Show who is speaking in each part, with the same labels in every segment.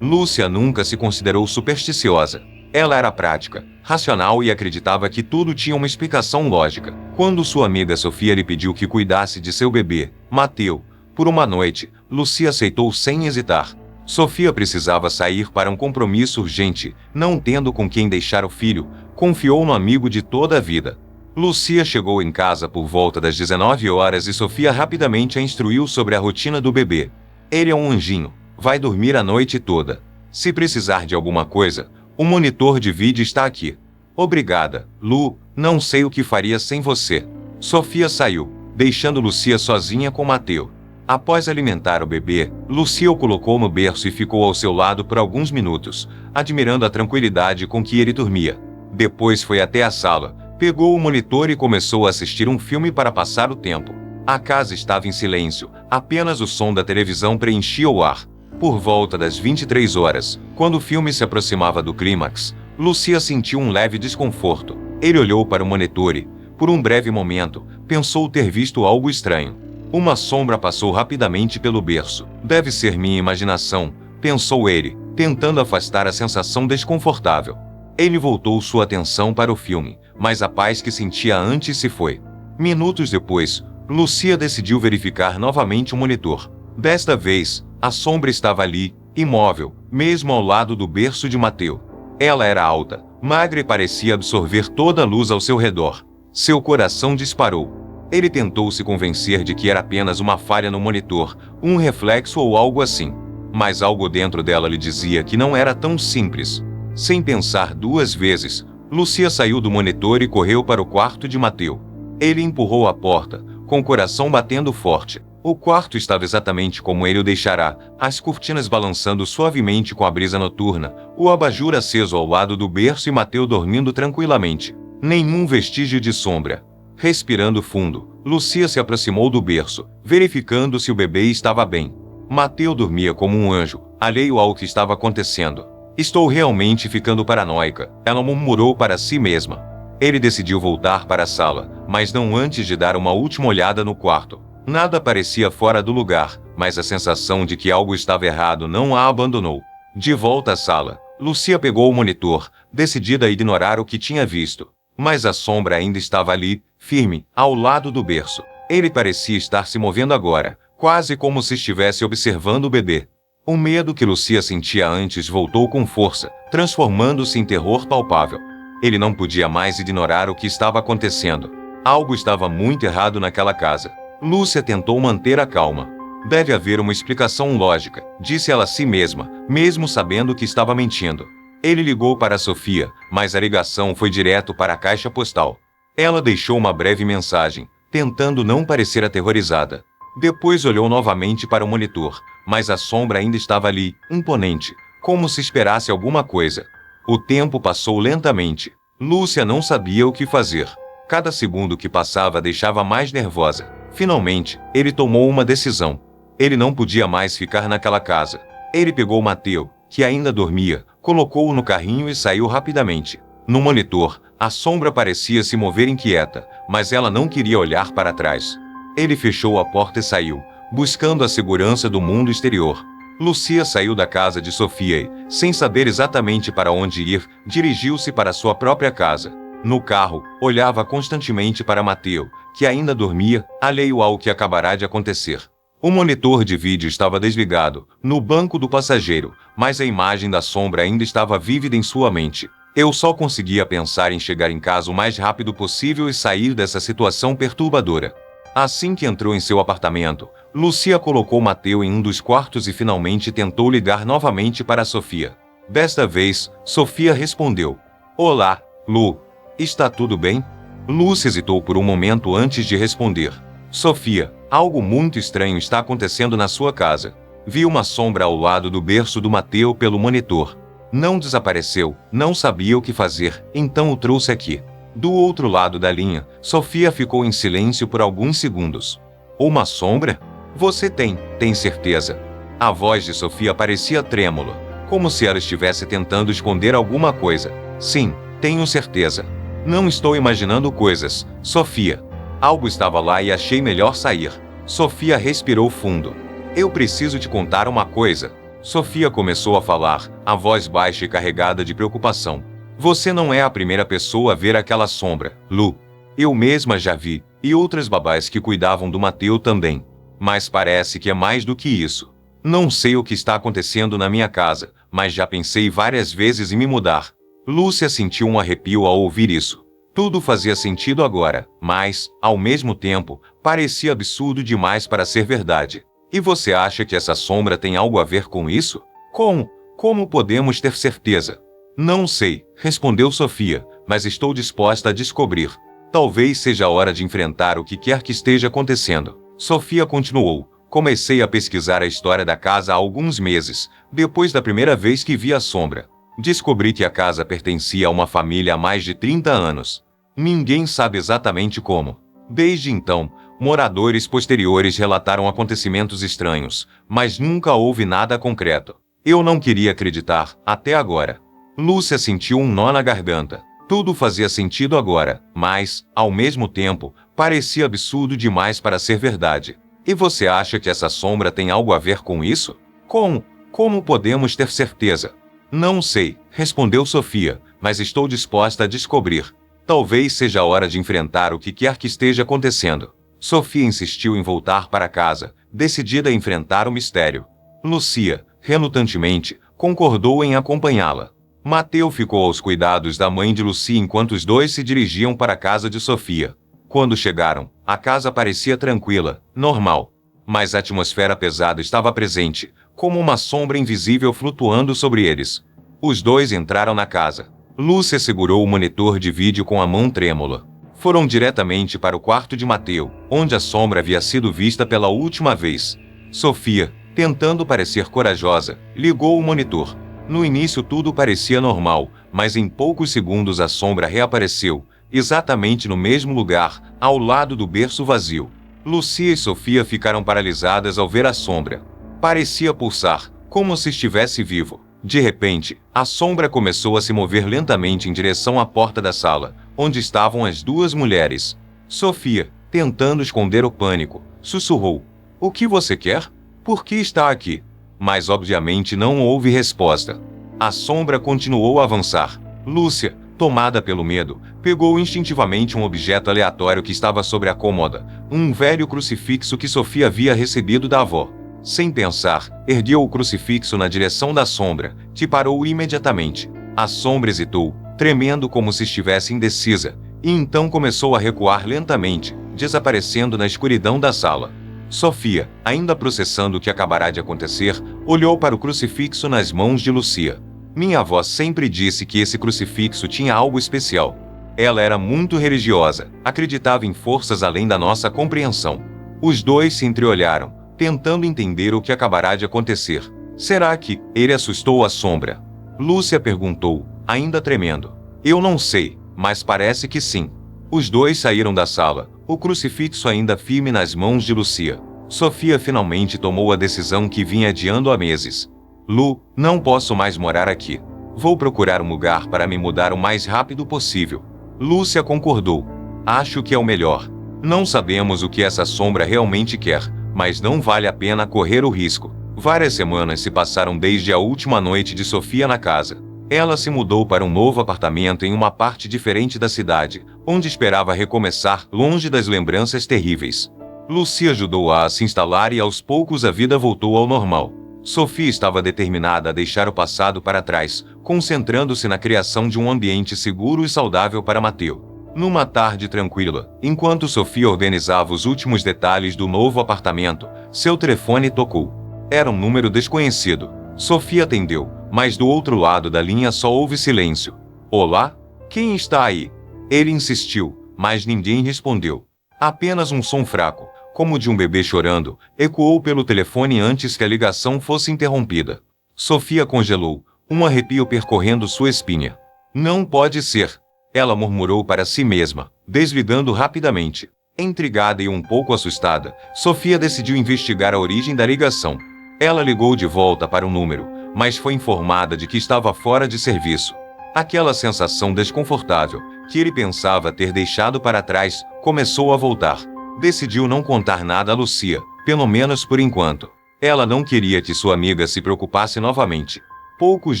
Speaker 1: Lúcia nunca se considerou supersticiosa. Ela era prática, racional e acreditava que tudo tinha uma explicação lógica. Quando sua amiga Sofia lhe pediu que cuidasse de seu bebê, Mateu, por uma noite, Lúcia aceitou sem hesitar. Sofia precisava sair para um compromisso urgente, não tendo com quem deixar o filho, confiou no amigo de toda a vida. Lúcia chegou em casa por volta das 19 horas e Sofia rapidamente a instruiu sobre a rotina do bebê. Ele é um anjinho, vai dormir a noite toda. Se precisar de alguma coisa, o monitor de vídeo está aqui. Obrigada, Lu, não sei o que faria sem você. Sofia saiu, deixando Lúcia sozinha com Mateu. Após alimentar o bebê, Lúcia o colocou no berço e ficou ao seu lado por alguns minutos, admirando a tranquilidade com que ele dormia. Depois foi até a sala, pegou o monitor e começou a assistir um filme para passar o tempo. A casa estava em silêncio, apenas o som da televisão preenchia o ar. Por volta das 23 horas, quando o filme se aproximava do clímax, Lúcia sentiu um leve desconforto. Ele olhou para o monitor e, por um breve momento, pensou ter visto algo estranho. Uma sombra passou rapidamente pelo berço. Deve ser minha imaginação, pensou ele, tentando afastar a sensação desconfortável. Ele voltou sua atenção para o filme, mas a paz que sentia antes se foi. Minutos depois, Lúcia decidiu verificar novamente o monitor. Desta vez, a sombra estava ali, imóvel, mesmo ao lado do berço de Mateu. Ela era alta, magra e parecia absorver toda a luz ao seu redor. Seu coração disparou. Ele tentou se convencer de que era apenas uma falha no monitor, um reflexo ou algo assim. Mas algo dentro dela lhe dizia que não era tão simples. Sem pensar duas vezes, Lúcia saiu do monitor e correu para o quarto de Mateu. Ele empurrou a porta, com o coração batendo forte. O quarto estava exatamente como ele o deixará, as cortinas balançando suavemente com a brisa noturna, o abajur aceso ao lado do berço e Mateu dormindo tranquilamente. Nenhum vestígio de sombra. Respirando fundo, Lúcia se aproximou do berço, verificando se o bebê estava bem. Mateu dormia como um anjo, alheio ao que estava acontecendo. Estou realmente ficando paranoica, ela murmurou para si mesma. Ele decidiu voltar para a sala, mas não antes de dar uma última olhada no quarto. Nada parecia fora do lugar, mas a sensação de que algo estava errado não a abandonou. De volta à sala, Lúcia pegou o monitor, decidida a ignorar o que tinha visto. Mas a sombra ainda estava ali, firme, ao lado do berço. Ele parecia estar se movendo agora, quase como se estivesse observando o bebê. O medo que Lúcia sentia antes voltou com força, transformando-se em terror palpável. Ele não podia mais ignorar o que estava acontecendo. Algo estava muito errado naquela casa. Lúcia tentou manter a calma. Deve haver uma explicação lógica, disse ela a si mesma, mesmo sabendo que estava mentindo. Ele ligou para Sofia, mas a ligação foi direto para a caixa postal. Ela deixou uma breve mensagem, tentando não parecer aterrorizada. Depois olhou novamente para o monitor, mas a sombra ainda estava ali, imponente, como se esperasse alguma coisa. O tempo passou lentamente. Lúcia não sabia o que fazer. Cada segundo que passava a deixava mais nervosa. Finalmente, ele tomou uma decisão. Ele não podia mais ficar naquela casa. Ele pegou Mateu, que ainda dormia, colocou-o no carrinho e saiu rapidamente. No monitor, a sombra parecia se mover inquieta, mas ela não queria olhar para trás. Ele fechou a porta e saiu, buscando a segurança do mundo exterior. Lúcia saiu da casa de Sofia e, sem saber exatamente para onde ir, dirigiu-se para sua própria casa. No carro, olhava constantemente para Mateu, que ainda dormia, alheio ao que acabará de acontecer. O monitor de vídeo estava desligado, no banco do passageiro, mas a imagem da sombra ainda estava vívida em sua mente. Eu só conseguia pensar em chegar em casa o mais rápido possível e sair dessa situação perturbadora. Assim que entrou em seu apartamento, Lúcia colocou Mateu em um dos quartos e finalmente tentou ligar novamente para Sofia. Desta vez, Sofia respondeu: "Olá, Lu. Está tudo bem?" Lúcia hesitou por um momento antes de responder. "Sofia, algo muito estranho está acontecendo na sua casa. Vi uma sombra ao lado do berço do Mateu pelo monitor. Não desapareceu, não sabia o que fazer, então o trouxe aqui." Do outro lado da linha, Sofia ficou em silêncio por alguns segundos. "Uma sombra? Você tem certeza?" A voz de Sofia parecia trêmula, como se ela estivesse tentando esconder alguma coisa. "Sim, tenho certeza. Não estou imaginando coisas, Sofia. Algo estava lá e achei melhor sair." Sofia respirou fundo. "Eu preciso te contar uma coisa." Sofia começou a falar, a voz baixa e carregada de preocupação. Você não é a primeira pessoa a ver aquela sombra, Lu. Eu mesma já vi, e outras babás que cuidavam do Mateu também. Mas parece que é mais do que isso. Não sei o que está acontecendo na minha casa, mas já pensei várias vezes em me mudar. Lúcia sentiu um arrepio ao ouvir isso. Tudo fazia sentido agora, mas, ao mesmo tempo, parecia absurdo demais para ser verdade. E você acha que essa sombra tem algo a ver com isso? Como podemos ter certeza? Não sei, respondeu Sofia, mas estou disposta a descobrir. Talvez seja a hora de enfrentar o que quer que esteja acontecendo. Sofia continuou. Comecei a pesquisar a história da casa há alguns meses, depois da primeira vez que vi a sombra. Descobri que a casa pertencia a uma família há mais de 30 anos. Ninguém sabe exatamente como. Desde então, moradores posteriores relataram acontecimentos estranhos, mas nunca houve nada concreto. Eu não queria acreditar, até agora. Lúcia sentiu um nó na garganta. Tudo fazia sentido agora, mas, ao mesmo tempo, parecia absurdo demais para ser verdade. E você acha que essa sombra tem algo a ver com isso? Como podemos ter certeza? Não sei, respondeu Sofia, mas estou disposta a descobrir. Talvez seja a hora de enfrentar o que quer que esteja acontecendo. Sofia insistiu em voltar para casa, decidida a enfrentar o mistério. Lúcia, relutantemente, concordou em acompanhá-la. Mateu ficou aos cuidados da mãe de Lúcia enquanto os dois se dirigiam para a casa de Sofia. Quando chegaram, a casa parecia tranquila, normal. Mas a atmosfera pesada estava presente, como uma sombra invisível flutuando sobre eles. Os dois entraram na casa. Lúcia segurou o monitor de vídeo com a mão trêmula. Foram diretamente para o quarto de Mateu, onde a sombra havia sido vista pela última vez. Sofia, tentando parecer corajosa, ligou o monitor. No início tudo parecia normal, mas em poucos segundos a sombra reapareceu, exatamente no mesmo lugar, ao lado do berço vazio. Lúcia e Sofia ficaram paralisadas ao ver a sombra. Parecia pulsar, como se estivesse vivo. De repente, a sombra começou a se mover lentamente em direção à porta da sala, onde estavam as duas mulheres. Sofia, tentando esconder o pânico, sussurrou: "O que você quer? Por que está aqui?" Mas obviamente não houve resposta. A sombra continuou a avançar. Lúcia, tomada pelo medo, pegou instintivamente um objeto aleatório que estava sobre a cômoda, um velho crucifixo que Sofia havia recebido da avó. Sem pensar, ergueu o crucifixo na direção da sombra, que parou imediatamente. A sombra hesitou, tremendo como se estivesse indecisa, e então começou a recuar lentamente, desaparecendo na escuridão da sala. Sofia, ainda processando o que acabará de acontecer, olhou para o crucifixo nas mãos de Lúcia. Minha avó sempre disse que esse crucifixo tinha algo especial. Ela era muito religiosa, acreditava em forças além da nossa compreensão. Os dois se entreolharam, tentando entender o que acabará de acontecer. Será que ele assustou a sombra? Lúcia perguntou, ainda tremendo. Eu não sei, mas parece que sim. Os dois saíram da sala, o crucifixo ainda firme nas mãos de Lúcia. Sofia finalmente tomou a decisão que vinha adiando há meses. Lu, não posso mais morar aqui. Vou procurar um lugar para me mudar o mais rápido possível. Lúcia concordou. Acho que é o melhor. Não sabemos o que essa sombra realmente quer, mas não vale a pena correr o risco. Várias semanas se passaram desde a última noite de Sofia na casa. Ela se mudou para um novo apartamento em uma parte diferente da cidade, onde esperava recomeçar longe das lembranças terríveis. Lúcia ajudou-a a se instalar e aos poucos a vida voltou ao normal. Sofia estava determinada a deixar o passado para trás, concentrando-se na criação de um ambiente seguro e saudável para Mateu. Numa tarde tranquila, enquanto Sofia organizava os últimos detalhes do novo apartamento, seu telefone tocou. Era um número desconhecido. Sofia atendeu, mas do outro lado da linha só houve silêncio. Olá? Quem está aí? Ele insistiu, mas ninguém respondeu. Apenas um som fraco, como de um bebê chorando, ecoou pelo telefone antes que a ligação fosse interrompida. Sofia congelou, um arrepio percorrendo sua espinha. Não pode ser, ela murmurou para si mesma, desligando rapidamente. Intrigada e um pouco assustada, Sofia decidiu investigar a origem da ligação. Ela ligou de volta para o número, mas foi informada de que estava fora de serviço. Aquela sensação desconfortável, que ele pensava ter deixado para trás, começou a voltar. Decidiu não contar nada a Lúcia, pelo menos por enquanto. Ela não queria que sua amiga se preocupasse novamente. Poucos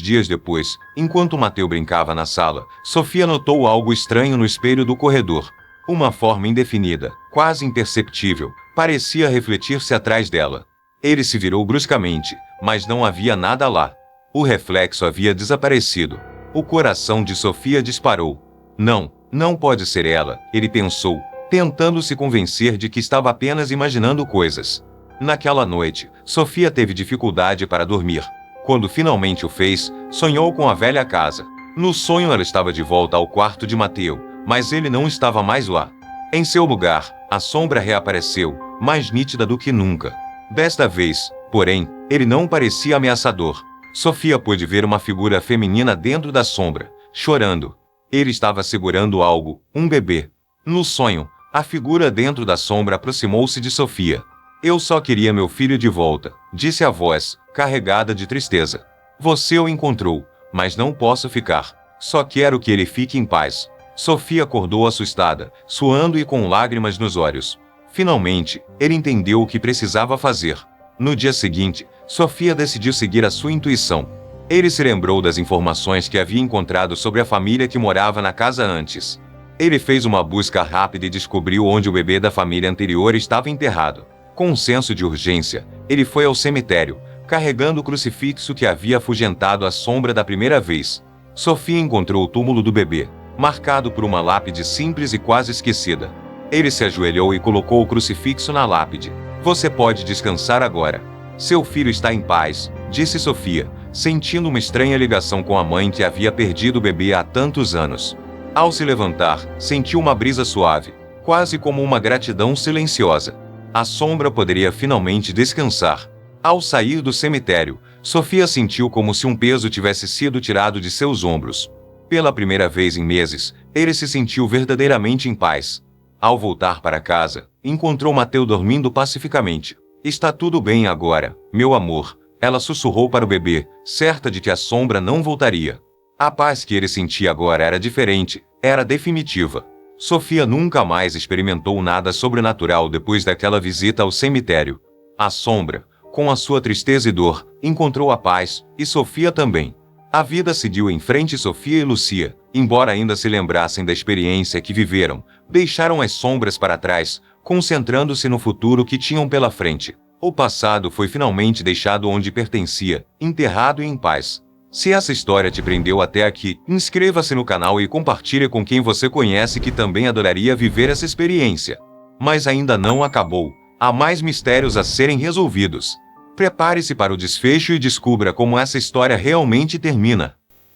Speaker 1: dias depois, enquanto Mateu brincava na sala, Sofia notou algo estranho no espelho do corredor. Uma forma indefinida, quase imperceptível, parecia refletir-se atrás dela. Ele se virou bruscamente, mas não havia nada lá. O reflexo havia desaparecido. O coração de Sofia disparou. Não, não pode ser ela, ele pensou, tentando se convencer de que estava apenas imaginando coisas. Naquela noite, Sofia teve dificuldade para dormir. Quando finalmente o fez, sonhou com a velha casa. No sonho ela estava de volta ao quarto de Mateu, mas ele não estava mais lá. Em seu lugar, a sombra reapareceu, mais nítida do que nunca. Desta vez, porém, ele não parecia ameaçador. Sofia pôde ver uma figura feminina dentro da sombra, chorando. Ele estava segurando algo, um bebê. No sonho, a figura dentro da sombra aproximou-se de Sofia. Eu só queria meu filho de volta, disse a voz, carregada de tristeza. Você o encontrou, mas não posso ficar. Só quero que ele fique em paz. Sofia acordou assustada, suando e com lágrimas nos olhos. Finalmente, ele entendeu o que precisava fazer. No dia seguinte, Sofia decidiu seguir a sua intuição. Ele se lembrou das informações que havia encontrado sobre a família que morava na casa antes. Ele fez uma busca rápida e descobriu onde o bebê da família anterior estava enterrado. Com um senso de urgência, ele foi ao cemitério, carregando o crucifixo que havia afugentado a sombra da primeira vez. Sofia encontrou o túmulo do bebê, marcado por uma lápide simples e quase esquecida. Ele se ajoelhou e colocou o crucifixo na lápide. Você pode descansar agora. Seu filho está em paz, disse Sofia, sentindo uma estranha ligação com a mãe que havia perdido o bebê há tantos anos. Ao se levantar, sentiu uma brisa suave, quase como uma gratidão silenciosa. A sombra poderia finalmente descansar. Ao sair do cemitério, Sofia sentiu como se um peso tivesse sido tirado de seus ombros. Pela primeira vez em meses, ele se sentiu verdadeiramente em paz. Ao voltar para casa, encontrou Mateu dormindo pacificamente. Está tudo bem agora, meu amor, ela sussurrou para o bebê, certa de que a sombra não voltaria. A paz que ele sentia agora era diferente, era definitiva. Sofia nunca mais experimentou nada sobrenatural depois daquela visita ao cemitério. A sombra, com a sua tristeza e dor, encontrou a paz, e Sofia também. A vida seguiu em frente. Sofia e Lucia, embora ainda se lembrassem da experiência que viveram, deixaram as sombras para trás, concentrando-se no futuro que tinham pela frente. O passado foi finalmente deixado onde pertencia, enterrado e em paz. Se essa história te prendeu até aqui, inscreva-se no canal e compartilhe com quem você conhece que também adoraria viver essa experiência. Mas ainda não acabou. Há mais mistérios a serem resolvidos. Prepare-se para o desfecho e descubra como essa história realmente termina.